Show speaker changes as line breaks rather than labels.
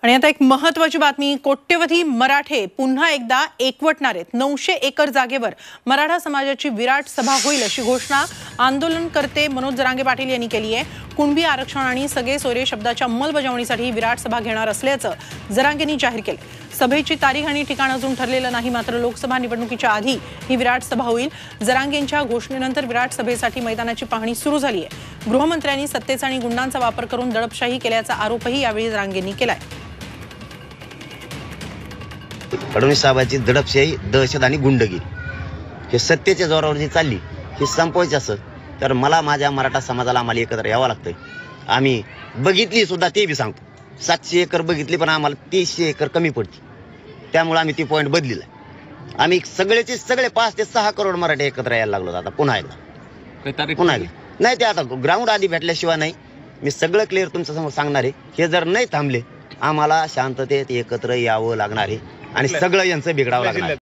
आणि आता एक महत्त्वाची बातमी, कोट्यवधी मराठे पुन्हा एकदा एकवटणार आहेत। 900 एकर जागेवर मराठा समाजाची विराट सभा होईल अशी घोषणा आंदोलनकर्ते मनोज जरांगे पाटील यांनी केली आहे। कुणबी आरक्षण आणि सगळे सोयरे शब्दाच्या अंमलबजावणीसाठी विराट सभा घेणार असल्याचं जरांगेंनी जाहीर केलं। सभेची तारीख आणि ठिकाण अजून ठरलेलं नाही, मात्र लोकसभा निवडणुकीच्या आधी ही विराट सभा होईल। जरांगेंच्या घोषणेनंतर विराट सभेसाठी मैदानाची पाहणी सुरू झाली आहे। गृहमंत्र्यांनी सत्तेचा आणि गुंडांचा वापर करून दडपशाही केल्याचा आरोपही यावेळी जरांगेंनी केलाय।
फडणवीस साहेबांची दडपशाही, दहशत आणि गुंडगिरी हे सत्तेच्या जोरावर जी चालली हे संपवायची असं तर मला माझ्या मराठा समाजाला आम्हाला एकत्र यावं लागतंय। आम्ही बघितली सुद्धा, ते बी सांगतो, 700 एकर बघितली पण आम्हाला 300 एकर कमी पडते, त्यामुळे आम्ही ती पॉईंट बदलिला। आम्ही सगळे 5 ते 6 करोड मराठे एकत्र यायला लागलो। आता पुन्हा एकदा नाही, ते आता ग्राउंड आधी भेटल्याशिवाय नाही। मी सगळं क्लिअर तुमच्या समोर सांगणार आहे। हे जर नाही थांबले आम्हाला शांततेत एकत्र यावं लागणार आहे आणि सगळं यांचं बिघडावं लागणार।